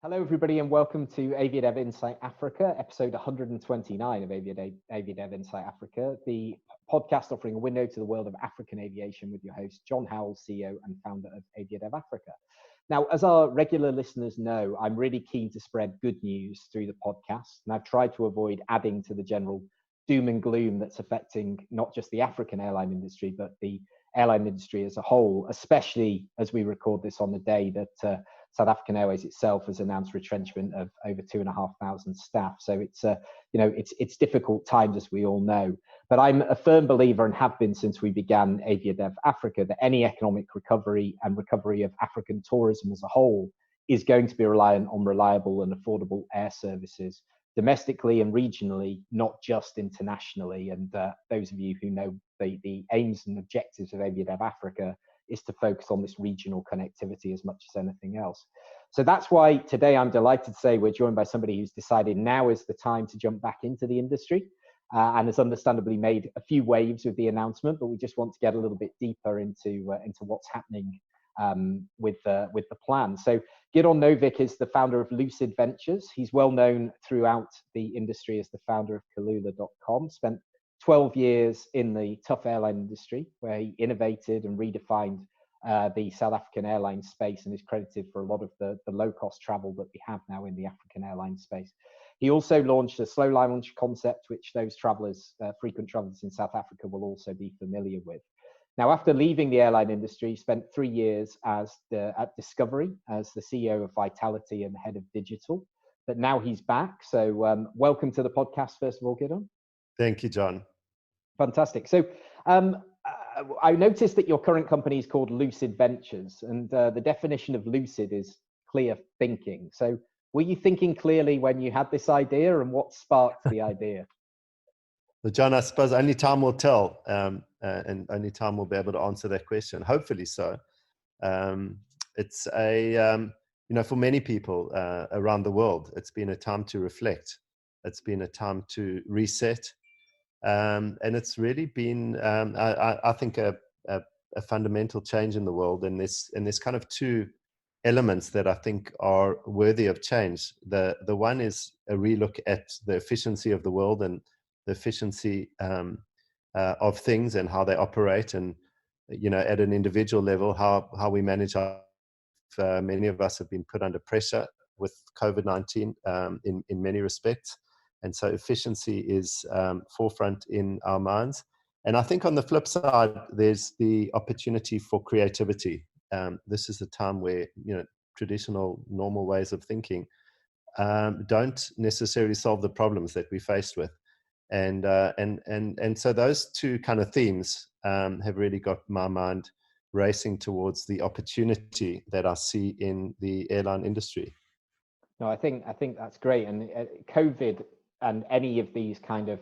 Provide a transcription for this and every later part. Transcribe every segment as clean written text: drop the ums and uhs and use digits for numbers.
Hello, everybody, and welcome to AviaDev Insight Africa, episode 129 of AviaDev Insight Africa, the podcast offering a window to the world of African aviation with your host, Jon Howell, CEO and founder of AviaDev Africa. Now, as our regular listeners know, I'm really keen to spread good news through the podcast, and I've tried to avoid adding to the general doom and gloom that's affecting not just the African airline industry, but the airline industry as a whole, especially as we record this on the day that South African Airways itself has announced retrenchment of over 2,500 staff. So it's difficult times, as we all know. But I'm a firm believer, and have been since we began AviaDev Africa, that any economic recovery and recovery of African tourism as a whole is going to be reliant on reliable and affordable air services, domestically and regionally, not just internationally. And those of you who know the aims and objectives of AviaDev Africa is to focus on this regional connectivity as much as anything else. So that's why today I'm delighted to say we're joined by somebody who's decided now is the time to jump back into the industry and has understandably made a few waves with the announcement, but we just want to get a little bit deeper into what's happening with the plan. So Gidon Novick is the founder of Lucid Ventures. He's well known throughout the industry as the founder of Kulula.com, spent 12 years in the tough airline industry, where he innovated and redefined the South African airline space, and is credited for a lot of the low-cost travel that we have now in the African airline space. He also launched a slow launch concept, which those travelers, frequent travelers in South Africa, will also be familiar with. Now, after leaving the airline industry, he spent 3 years at Discovery as the CEO of Vitality and head of digital. But now he's back. So welcome to the podcast, first of all, Gidon. Thank you, John. Fantastic. So I noticed that your current company is called Lucid Ventures, and the definition of lucid is clear thinking. So were you thinking clearly when you had this idea, and what sparked the idea? Well, John, I suppose only time will tell, and only time will be able to answer that question. Hopefully so. It's for many people around the world, it's been a time to reflect. It's been a time to reset. And it's really been, I think, a fundamental change in the world. And there's kind of two elements that I think are worthy of change. The one is a relook at the efficiency of the world and the efficiency of things and how they operate, and at an individual level, how we manage our. Many of us have been put under pressure with COVID-19 in many respects. And so efficiency is forefront in our minds. And I think on the flip side, there's the opportunity for creativity. This is a time where traditional, normal ways of thinking don't necessarily solve the problems that we're faced with. And so those two kind of themes have really got my mind racing towards the opportunity that I see in the airline industry. No, I think that's great. And COVID and any of these kind of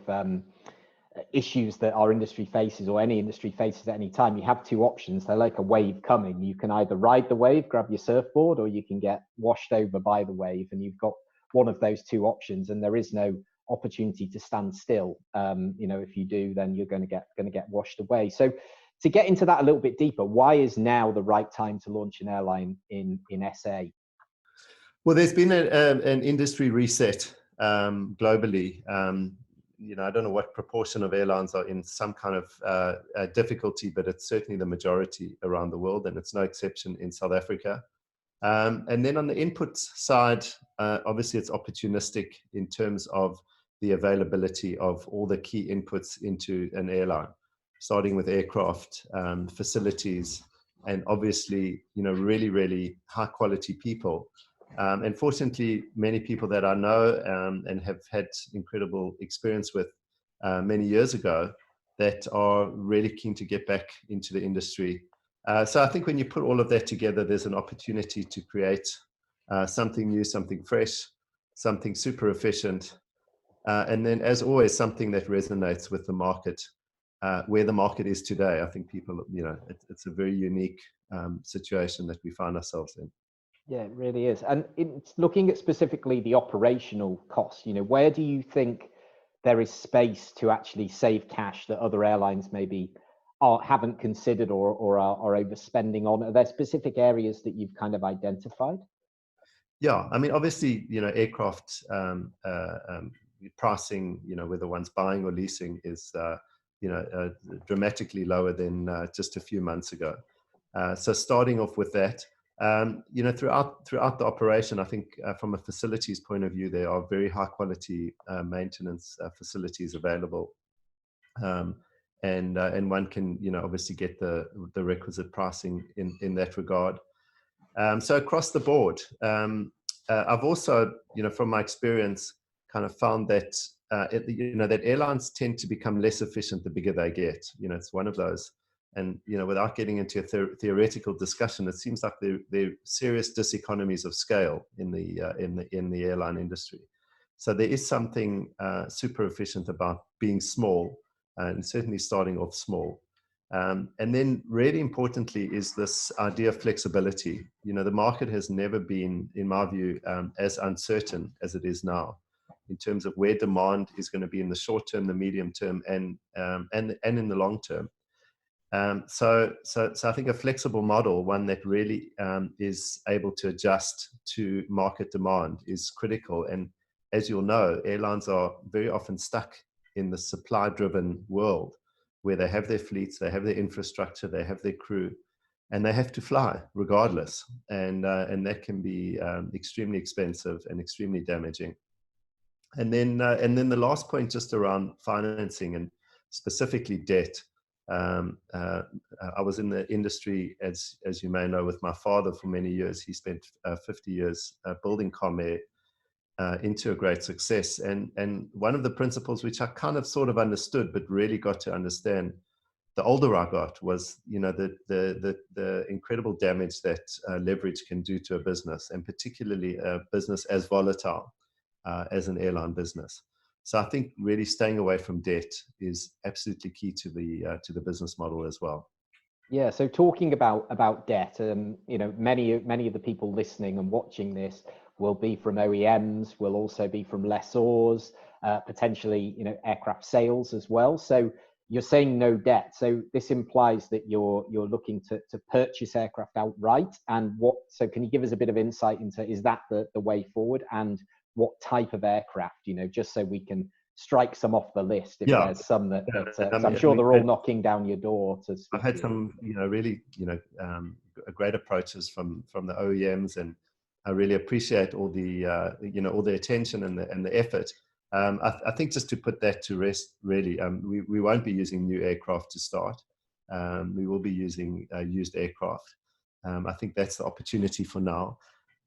issues that our industry faces, or any industry faces at any time, you have two options. They're like a wave coming. You can either ride the wave, grab your surfboard, or you can get washed over by the wave. And you've got one of those two options, and there is no opportunity to stand still. If you do, then you're going to get washed away. So to get into that a little bit deeper, why is now the right time to launch an airline in SA? Well, there's been an industry reset globally. I don't know what proportion of airlines are in some kind of difficulty, but it's certainly the majority around the world, and it's no exception in South Africa. And then on the input side, obviously it's opportunistic in terms of the availability of all the key inputs into an airline, starting with aircraft, facilities, and obviously, really, really high quality people. And fortunately, many people that I know and have had incredible experience with many years ago that are really keen to get back into the industry. So I think when you put all of that together, there's an opportunity to create something new, something fresh, something super efficient. And then, as always, something that resonates with the market, where the market is today. I think people, it's a very unique situation that we find ourselves in. Yeah, it really is. And it's looking at specifically the operational costs, where do you think there is space to actually save cash that other airlines maybe haven't considered or are overspending on? Are there specific areas that you've kind of identified? Yeah, I mean, obviously, aircraft pricing, whether one's buying or leasing is, dramatically lower than just a few months ago. So starting off with that, throughout the operation, I think from a facilities point of view, there are very high quality maintenance facilities available, and one can, obviously get the requisite pricing in that regard. So across the board, I've also, from my experience, kind of found that that airlines tend to become less efficient the bigger they get. It's one of those. And without getting into a theoretical discussion, it seems like there are serious diseconomies of scale in the airline industry. So there is something super efficient about being small, and certainly starting off small. And then really importantly is this idea of flexibility. The market has never been, in my view, as uncertain as it is now in terms of where demand is going to be in the short term, the medium term, and in the long term. So I think a flexible model, one that really is able to adjust to market demand, is critical. And as you'll know, airlines are very often stuck in the supply-driven world, where they have their fleets, they have their infrastructure, they have their crew, and they have to fly regardless. And that can be extremely expensive and extremely damaging. And then the last point, just around financing and specifically debt. I was in the industry, as you may know, with my father for many years. He spent 50 years building Comair into a great success. And one of the principles which I kind of sort of understood, but really got to understand the older I got, was the incredible damage that leverage can do to a business, and particularly a business as volatile as an airline business. So I think really staying away from debt is absolutely key to the business model as well. Yeah. So talking about debt, many of the people listening and watching this will be from OEMs, will also be from lessors, potentially aircraft sales as well. So you're saying no debt. So this implies that you're looking to purchase aircraft outright. And so can you give us a bit of insight into, is that the way forward, and what type of aircraft, just so we can strike some off the list if there's some that I'm sure they're all knocking down your door to speak. I've had some really great approaches from the OEMs, and I really appreciate all the all the attention and the effort. I think just to put that to rest, really, we won't be using new aircraft to start. We will be using used aircraft. I think that's the opportunity for now.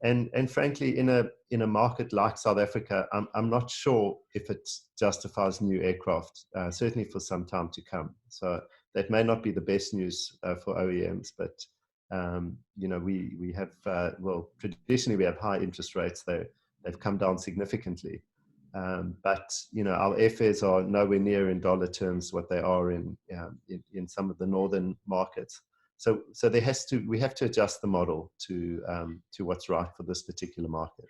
And frankly, in a market like South Africa, I'm not sure if it justifies new aircraft, certainly for some time to come. So that may not be the best news for OEMs, but we have traditionally we have high interest rates. They've come down significantly, but our airfares are nowhere near in dollar terms what they are in some of the northern markets. So we have to adjust the model to what's right for this particular market.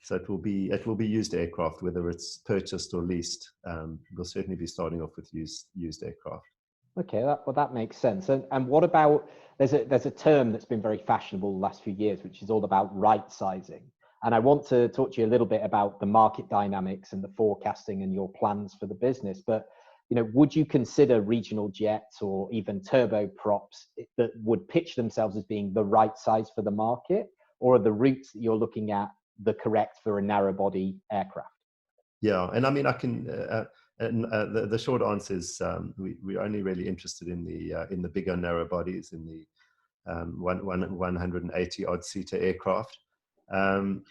So it will be used aircraft, whether it's purchased or leased. We'll certainly be starting off with used aircraft. Okay, that makes sense. And what about, there's a term that's been very fashionable the last few years, which is all about right sizing. And I want to talk to you a little bit about the market dynamics and the forecasting and your plans for the business. But would you consider regional jets or even turboprops that would pitch themselves as being the right size for the market, or are the routes that you're looking at the correct for a narrow body aircraft? Yeah, and I mean, I can. The short answer is we're only really interested in the bigger narrow bodies, in the 180 odd seater aircraft. And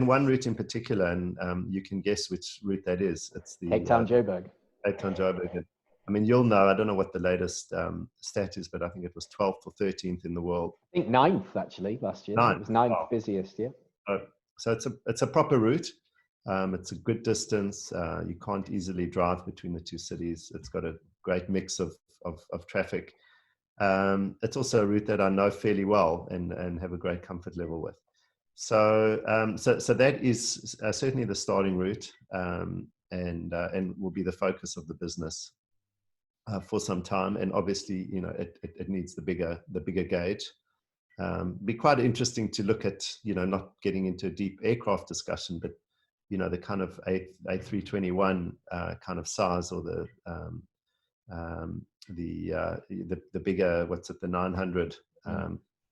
one route in particular, and you can guess which route that is. It's the Cape Town Joburg. Cape Town Joburg. I mean, you'll know, I don't know what the latest stat is, but I think it was 12th or 13th in the world. I think 9th actually last year. 9th. It was 9th busiest, yeah. So it's a proper route. It's a good distance. You can't easily drive between the two cities. It's got a great mix of traffic. It's also a route that I know fairly well and have a great comfort level with. So that is certainly the starting route, and will be the focus of the business for some time. And obviously, it needs the bigger gauge. Be quite interesting to look at, not getting into a deep aircraft discussion, but the kind of A321 kind of size, or the bigger, what's it, the 900.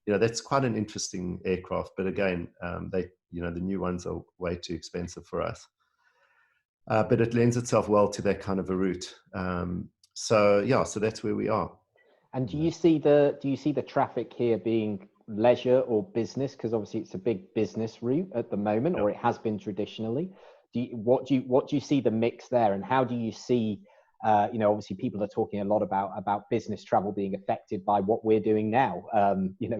That's quite an interesting aircraft, but again, the new ones are way too expensive for us. But it lends itself well to that kind of a route. So that's where we are. And do you see the traffic here being leisure or business? Because obviously it's a big business route at the moment, or it has been traditionally. What do you see the mix there, and how do you see? Obviously people are talking a lot about business travel being affected by what we're doing now.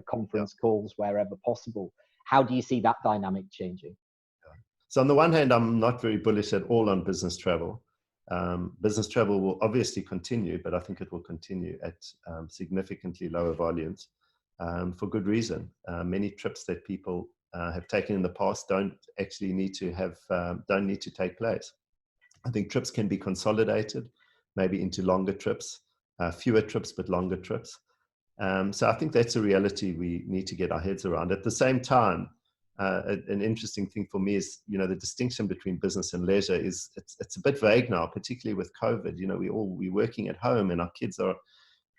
Conference calls wherever possible. How do you see that dynamic changing? So on the one hand, I'm not very bullish at all on business travel. Business travel will obviously continue, but I think it will continue at significantly lower volumes for good reason. Many trips that people have taken in the past don't actually need to take place. I think trips can be consolidated, maybe into longer trips, fewer trips, but longer trips. So I think that's a reality we need to get our heads around. At the same time, an interesting thing for me is, the distinction between business and leisure is it's a bit vague now, particularly with COVID. We're working at home, and our kids are,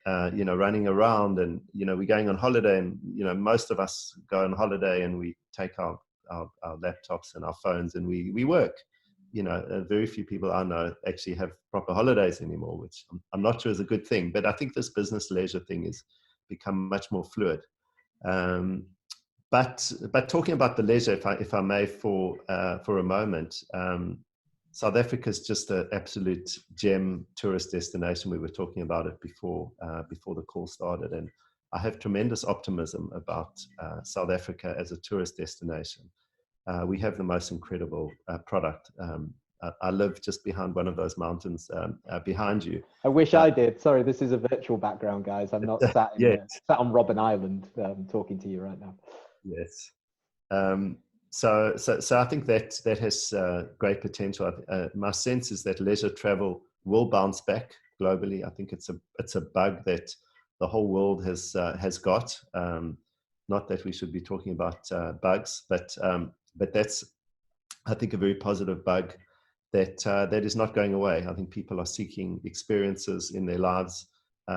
running around, and, we're going on holiday, and, most of us go on holiday and we take our laptops and our phones and we work. Very few people I know actually have proper holidays anymore, which I'm not sure is a good thing. But I think this business leisure thing is become much more fluid. But talking about the leisure, if I may, for a moment, South Africa is just an absolute gem tourist destination. We were talking about it before the call started, and I have tremendous optimism about South Africa as a tourist destination. We have the most incredible product. I live just behind one of those mountains behind you. I wish I did. Sorry, this is a virtual background, guys. I'm not sat on Robben Island talking to you right now. Yes. So I think that has great potential. My sense is that leisure travel will bounce back globally. I think it's a bug that the whole world has got. Not that we should be talking about bugs, but that's, I think, a very positive bug that is not going away. I think people are seeking experiences in their lives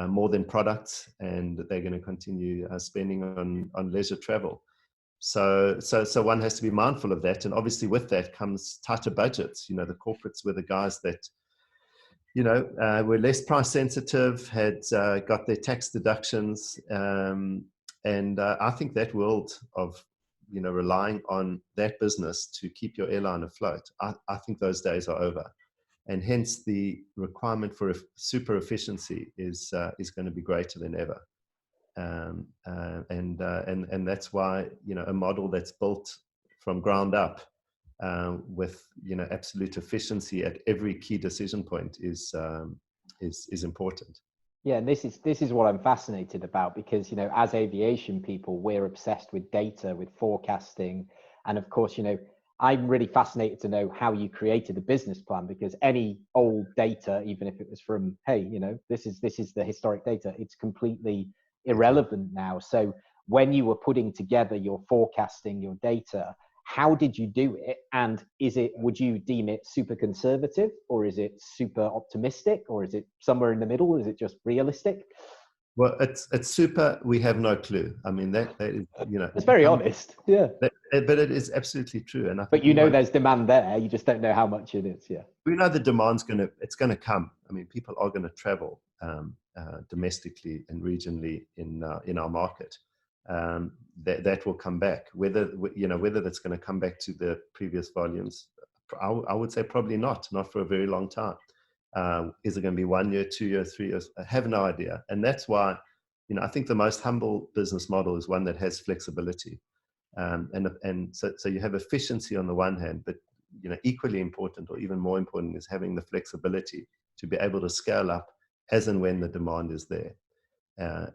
more than products, and they're going to continue spending on leisure travel. So one has to be mindful of that, and obviously with that comes tighter budgets. The corporates were the guys that were less price sensitive, had got their tax deductions, and I think that world of relying on that business to keep your airline afloat, I think those days are over, and hence the requirement for super efficiency is going to be greater than ever. And that's why a model that's built from ground up with absolute efficiency at every key decision point is important. Yeah, and this is what I'm fascinated about, because as aviation people, we're obsessed with data, with forecasting, and of course I'm really fascinated to know how you created a business plan, because any old data, even if it was from this is the historic data, it's completely irrelevant now. So when you were putting together your forecasting, your data, how did you do it? And would you deem it super conservative, or is it super optimistic, or is it somewhere in the middle? Is it just realistic? Well, it's super. We have no clue. I mean, that is, it's very honest. Yeah. But it is absolutely true. And I think there's demand there. You just don't know how much it is. Yeah. We know the demand's going to come. I mean, people are going to travel domestically and regionally in our market. That will come back. Whether that's going to come back to the previous volumes, I would say probably not for a very long time. Is it going to be 1 year, 2 years, 3 years? I have no idea. And that's why, I think the most humble business model is one that has flexibility. And so you have efficiency on the one hand, but equally important, or even more important, is having the flexibility to be able to scale up as and when the demand is there.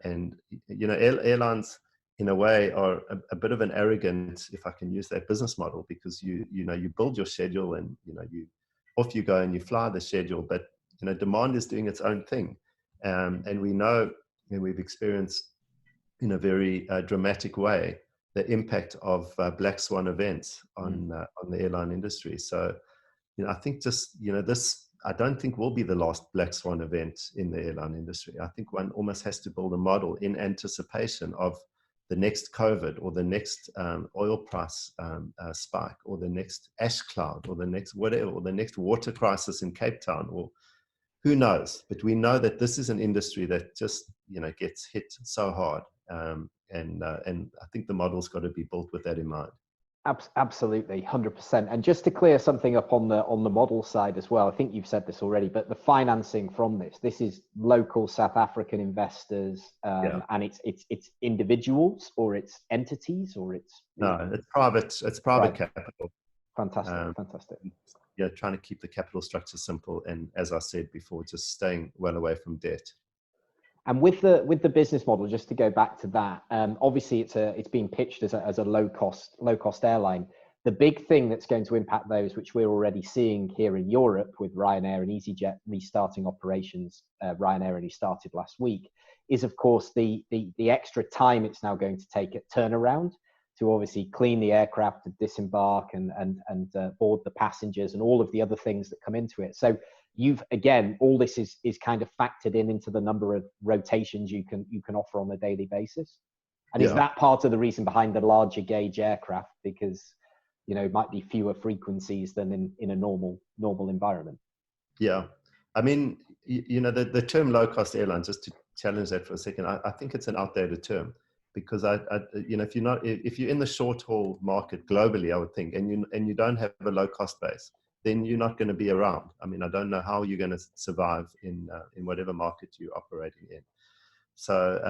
And airlines in a way are a bit of an arrogant, if I can use that, business model, because you build your schedule, and off you go and you fly the schedule, but demand is doing its own thing. And we know, we've experienced in a very dramatic way the impact of black swan events on the airline industry. So, I think just, this, I don't think will be the last black swan event in the airline industry. I think one almost has to build a model in anticipation of the next COVID, or the next oil price spike, or the next ash cloud, or the next whatever, or the next water crisis in Cape Town, or who knows. But we know that this is an industry that just, gets hit so hard. And I think the model's got to be built with that in mind. Absolutely, 100%. And just to clear something up on the model side as well, I think you've said this already, but the financing from this is local South African investors, and it's individuals, or it's entities, or it's no, it's private. It's private capital. Fantastic, fantastic. Yeah, trying to keep the capital structure simple, and as I said before, just staying well away from debt. And with the business model, just to go back to that, obviously it's being pitched as a low cost airline. The big thing that's going to impact those, which we're already seeing here in Europe with Ryanair and EasyJet restarting operations, Ryanair only started last week, is of course the extra time it's now going to take at turnaround to obviously clean the aircraft, to disembark and board the passengers, and all of the other things that come into it. So all this is kind of factored into the number of rotations you can offer on a daily basis. And is that part of the reason behind the larger gauge aircraft? Because, it might be fewer frequencies than in a normal environment. Yeah. I mean, the term low cost airline, just to challenge that for a second, I think it's an outdated term, because if you're in the short haul market globally, I would think, and you don't have a low cost base, then you're not going to be around. I mean, I don't know how you're going to survive in whatever market you're operating in. So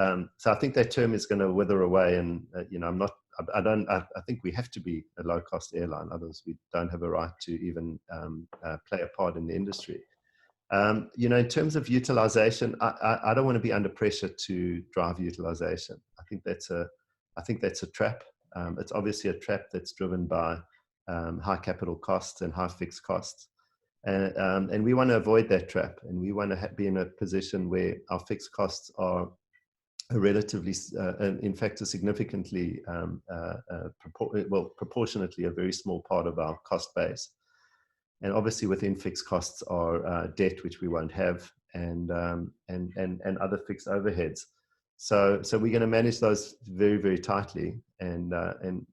I think that term is going to wither away, and I think we have to be a low cost airline, otherwise we don't have a right to even play a part in the industry. In terms of utilization, I don't want to be under pressure to drive utilization. I think that's a trap. It's obviously a trap that's driven by high capital costs and high fixed costs. And we want to avoid that trap. And we want to be in a position where our fixed costs are relatively, in fact, a significantly, proportionately a very small part of our cost base. And obviously within fixed costs are debt, which we won't have, and other fixed overheads. So we're going to manage those very, very tightly, and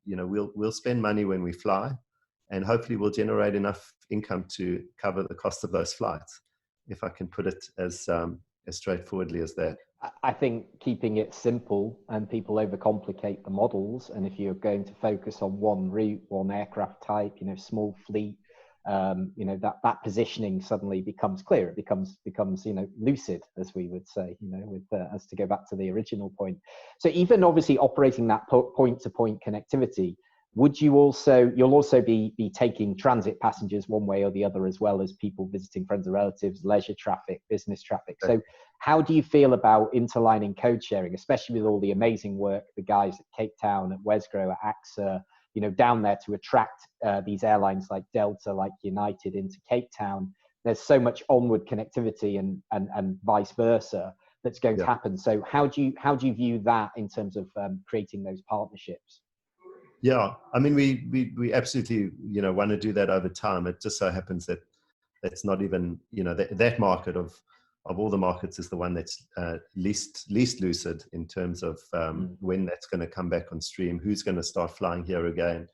we'll spend money when we fly, and hopefully we'll generate enough income to cover the cost of those flights, if I can put it as straightforwardly as that. I think keeping it simple, and people overcomplicate the models, and if you're going to focus on one route, one aircraft type, small fleet, that positioning suddenly becomes clear. It becomes lucid, as we would say, with as to go back to the original point. So even obviously operating that point-to-point connectivity, you'll also be taking transit passengers one way or the other, as well as people visiting friends or relatives, leisure traffic, business traffic. So how do you feel about interlining code sharing, especially with all the amazing work the guys at Cape Town, at Wesgro, at AXA, down there to attract these airlines like Delta, like United into Cape Town? There's so much onward connectivity and vice versa that's going to happen. So how do you view that in terms of creating those partnerships? Yeah, I mean, we absolutely want to do that over time. It just so happens that that's not even that market of all the markets is the one that's least lucid in terms of when that's going to come back on stream, who's going to start flying here again,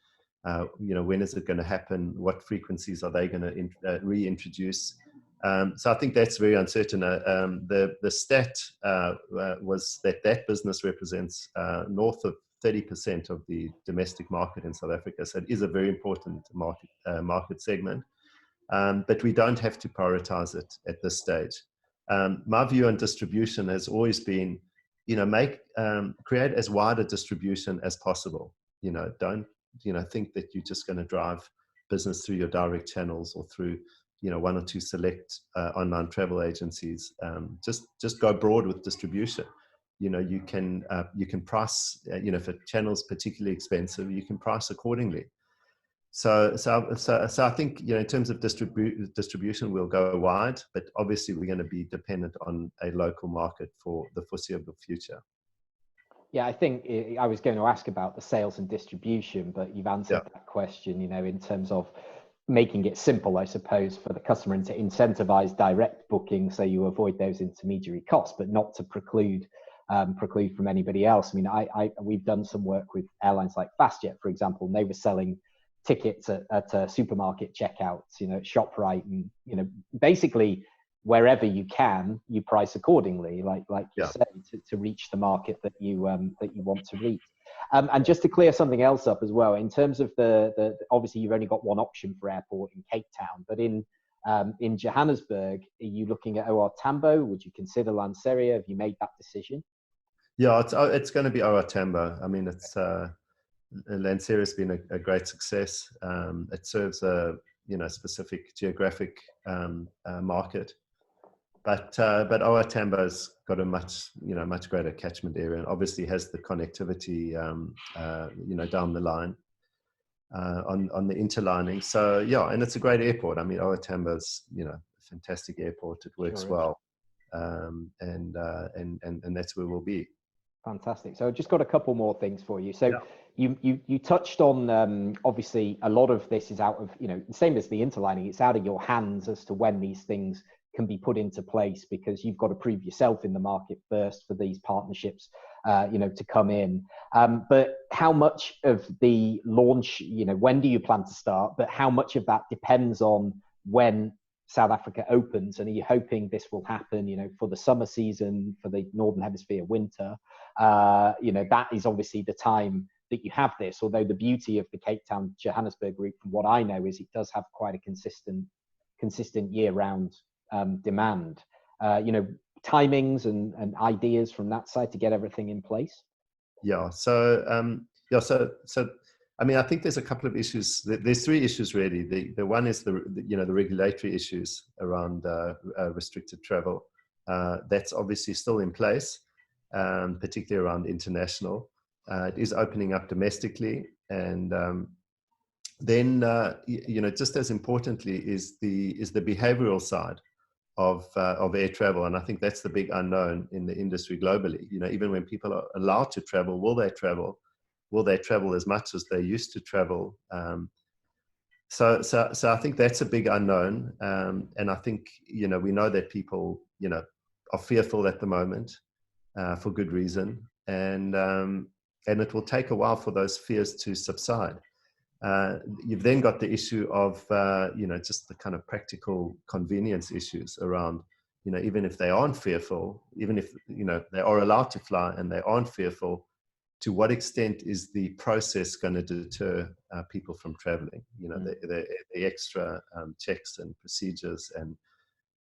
when is it going to happen, what frequencies are they going to reintroduce. So I think that's very uncertain. The stat was that business represents north of 30% of the domestic market in South Africa. So it is a very important market segment, but we don't have to prioritize it at this stage. My view on distribution has always been, create as wide a distribution as possible. Don't think that you're just going to drive business through your direct channels or through one or two select online travel agencies. Just go broad with distribution. You can price, if a channel's particularly expensive, you can price accordingly. So I think, in terms of distribution, we'll go wide, but obviously we're going to be dependent on a local market for the foreseeable future. Yeah, I think I was going to ask about the sales and distribution, but you've answered that question, in terms of making it simple, I suppose, for the customer and to incentivize direct booking so you avoid those intermediary costs, but not to preclude from anybody else. I mean, we've done some work with airlines like FastJet, for example, and they were selling tickets at supermarket checkouts, at ShopRite, and basically wherever you can, you price accordingly, like you say, to reach the market that you want to reach. And just to clear something else up as well, in terms of the obviously you've only got one option for airport in Cape Town, but in Johannesburg, are you looking at OR Tambo? Would you consider Lanseria? Have you made that decision? Yeah, it's going to be OR Tambo. I mean, it's Lanseria has been a great success. It serves a specific geographic market, but OR Tambo's got a much greater catchment area, and obviously has the connectivity down the line on the interlining. So yeah, and it's a great airport. I mean, OR Tambo's a fantastic airport. It works well, and that's where we'll be. Fantastic. So I've just got a couple more things for you. So you touched on, obviously a lot of this is out of, same as the interlining, it's out of your hands as to when these things can be put into place, because you've got to prove yourself in the market first for these partnerships, to come in. But how much of the launch, when do you plan to start? But how much of that depends on when South Africa opens, and are you hoping this will happen, for the summer season, for the Northern Hemisphere winter? That is obviously the time that you have this, although the beauty of the Cape Town Johannesburg route, from what I know, is it does have quite a consistent year-round demand. Timings and ideas from that side to get everything in place. So I mean, I think there's a couple of issues. There's three issues really. The one is the regulatory issues around restricted travel. That's obviously still in place, particularly around international. It is opening up domestically, and then just as importantly is the behavioral side of air travel, and I think that's the big unknown in the industry globally. Even when people are allowed to travel, will they travel? Will they travel as much as they used to travel? So I think that's a big unknown, and I think we know that people are fearful at the moment for good reason, and it will take a while for those fears to subside. You've then got the issue of just the kind of practical convenience issues around even if they aren't fearful, even if they are allowed to fly and they aren't fearful, to what extent is the process going to deter people from traveling? The extra checks and procedures, and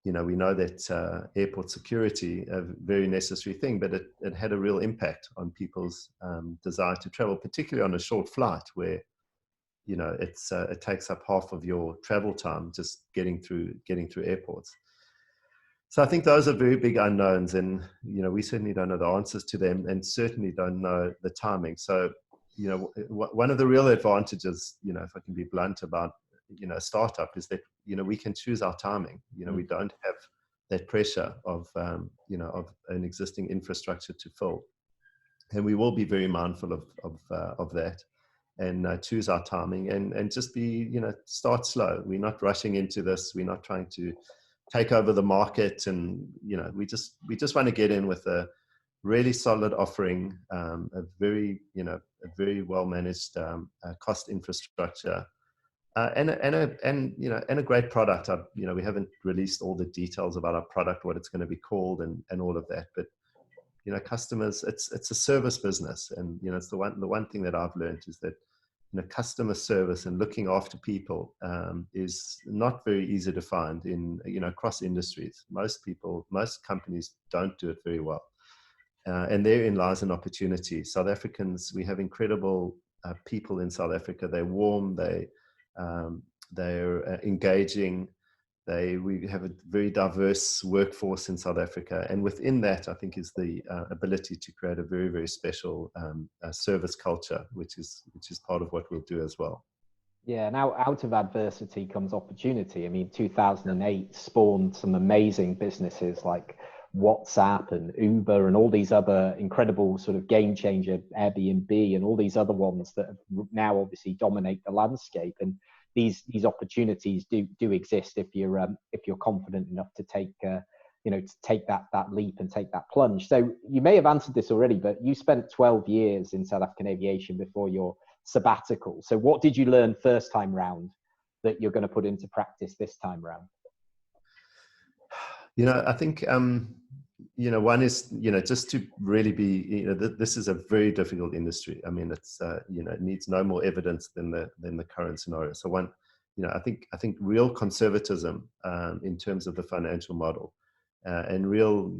we know that airport security, a very necessary thing, but it had a real impact on people's desire to travel, particularly on a short flight where it takes up half of your travel time just getting through airports. So I think those are very big unknowns, and we certainly don't know the answers to them, and certainly don't know the timing. So one of the real advantages, if I can be blunt about a startup, is that we can choose our timing. We don't have that pressure of of an existing infrastructure to fill, and we will be very mindful of that, and choose our timing, and just be start slow. We're not rushing into this. We're not trying to take over the market, and we just want to get in with a really solid offering, a very well managed cost infrastructure, and a great product. We haven't released all the details about our product, what it's going to be called, and all of that, but customers, it's a service business, and it's the one thing that I've learned is that customer service and looking after people is not very easy to find in across industries. Most companies don't do it very well, and therein lies an opportunity. South Africans, we have incredible people in South Africa. They're warm, they're engaging. We have a very diverse workforce in South Africa, and within that, I think, is the ability to create a very, very special service culture, which is part of what we'll do as well. Yeah, now out of adversity comes opportunity. I mean, 2008 spawned some amazing businesses like WhatsApp and Uber and all these other incredible sort of game changer, Airbnb and all these other ones that now obviously dominate the landscape. And these opportunities do exist if you're confident enough to take to take that leap and take that plunge. So you may have answered this already, but you spent 12 years in South African aviation before your sabbatical. So what did you learn first time round that you're going to put into practice this time round? I think, one is, just to really be, this is a very difficult industry. I mean, it's, it needs no more evidence than the current scenario. So one, I think real conservatism in terms of the financial model and real,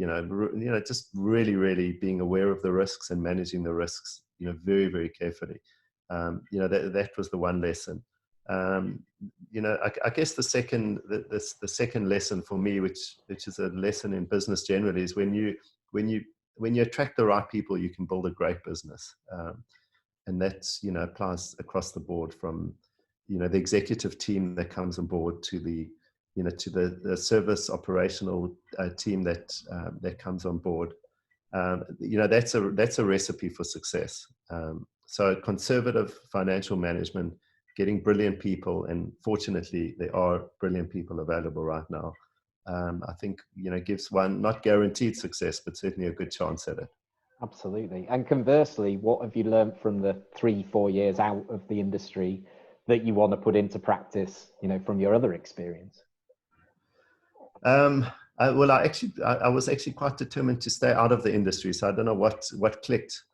just really being aware of the risks and managing the risks, very, very carefully. That was the one lesson. I guess the second lesson for me, which is a lesson in business generally, is when you attract the right people, you can build a great business, and that's applies across the board, from the executive team that comes on board to the service operational team that comes on board. That's a recipe for success. So conservative financial management, getting brilliant people, and fortunately there are brilliant people available right now, I think gives one not guaranteed success, but certainly a good chance at it. Absolutely. And conversely, what have you learned from the 3-4 years out of the industry that you want to put into practice, from your other experience? I was actually quite determined to stay out of the industry, so I don't know what clicked.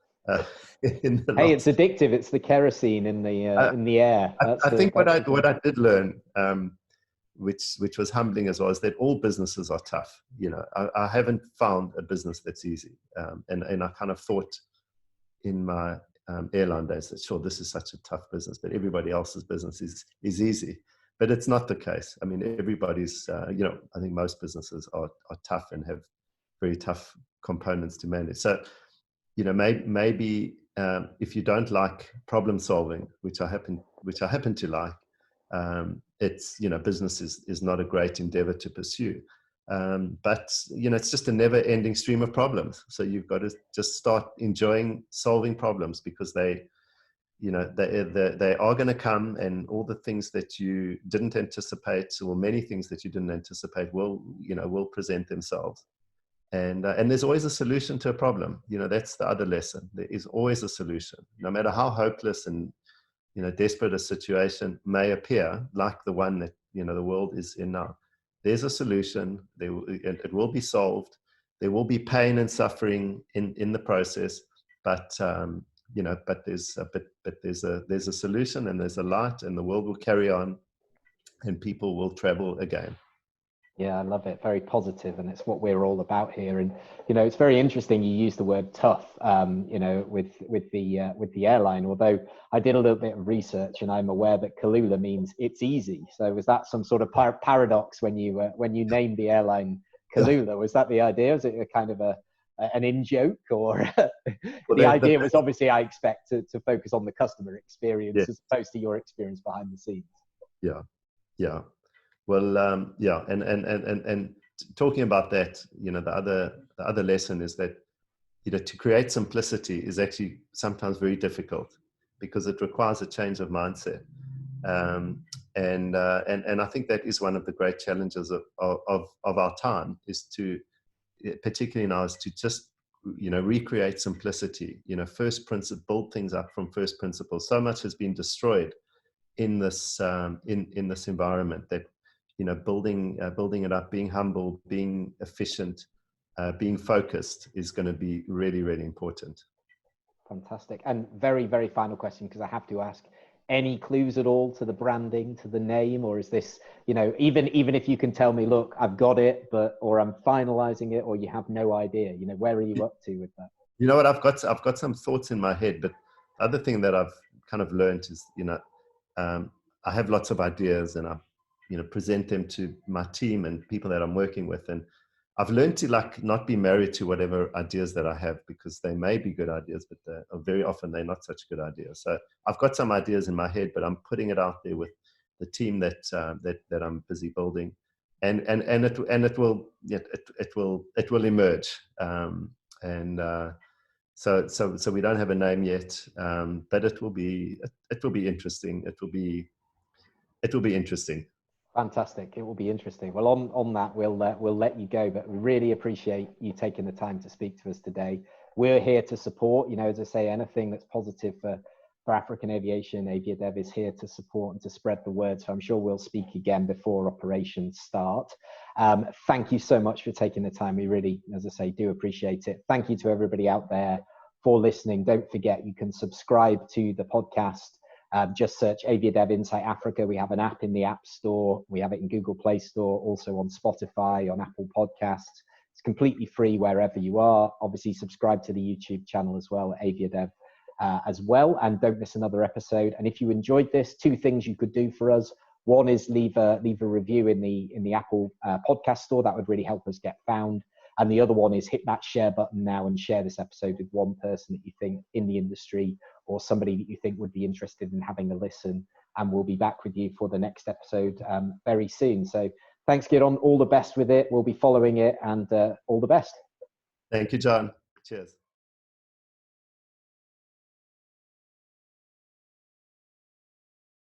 Hey, it's addictive. It's the kerosene in the air. I think what I did learn, which was humbling as well, is that all businesses are tough. I haven't found a business that's easy, and I kind of thought in my airline days that, sure, this is such a tough business, but everybody else's business is easy. But it's not the case. I mean, everybody's, I think most businesses are tough and have very tough components to manage. So, maybe if you don't like problem solving, which I happen to like, it's, business is not a great endeavor to pursue. But, it's just a never ending stream of problems. So you've got to just start enjoying solving problems, because they are going to come, and all the things that you didn't anticipate, or many things that you didn't anticipate, will present themselves. And there's always a solution to a problem. That's the other lesson. There is always a solution, no matter how hopeless and desperate a situation may appear, like the one that the world is in now. There's a solution. It will be solved. There will be pain and suffering in the process, but there's a solution, and there's a light, and the world will carry on, and people will travel again. Yeah, I love it. Very positive, and it's what we're all about here. And it's very interesting you use the word tough, with the airline. Although I did a little bit of research, and I'm aware that Kalula means it's easy. So was that some sort of paradox when you named the airline Kalula? Was that the idea? Was it a kind of an in-joke, or the idea was obviously, I expect, to focus on the customer experience as opposed to your experience behind the scenes? Yeah. Well, and talking about that, the other lesson is that, to create simplicity is actually sometimes very difficult, because it requires a change of mindset. And I think that is one of the great challenges of our time, is to, particularly now, is to just, recreate simplicity, first principle, build things up from first principles. So much has been destroyed in this in this environment, that building it up, being humble, being efficient, being focused is going to be really, really important. Fantastic. And very, very final question, because I have to ask, any clues at all to the branding, to the name, or is this, even if you can tell me, look, I've got it, or I'm finalizing it, or you have no idea, where are you up to with that? What, I've got some thoughts in my head, but the other thing that I've kind of learned is, I have lots of ideas, and I present them to my team and people that I'm working with. And I've learned to not be married to whatever ideas that I have, because they may be good ideas, but very often they're not such good ideas. So I've got some ideas in my head, but I'm putting it out there with the team that I'm busy building. and it will, it will emerge. So we don't have a name yet, but it will be interesting. It will be interesting. Fantastic. It will be interesting. Well, on that, we'll let you go, but we really appreciate you taking the time to speak to us today. We're here to support, as I say, anything that's positive for African aviation. AviaDev is here to support and to spread the word. So I'm sure we'll speak again before operations start. Thank you so much for taking the time. We really, as I say, do appreciate it. Thank you to everybody out there for listening. Don't forget, you can subscribe to the podcast. Just search AviaDev Insight Africa. We have an app in the App Store. We have it in Google Play Store, also on Spotify, on Apple Podcasts. It's completely free wherever you are. Obviously, subscribe to the YouTube channel as well, AviaDev as well, and don't miss another episode. And if you enjoyed this, 2 things you could do for us. One is leave a review in the Apple Podcast Store. That would really help us get found. And the other one is hit that share button now and share this episode with one person that you think in the industry or somebody that you think would be interested in having a listen. And we'll be back with you for the next episode very soon. So thanks, Gidon. All the best with it. We'll be following it, and all the best. Thank you, John. Cheers.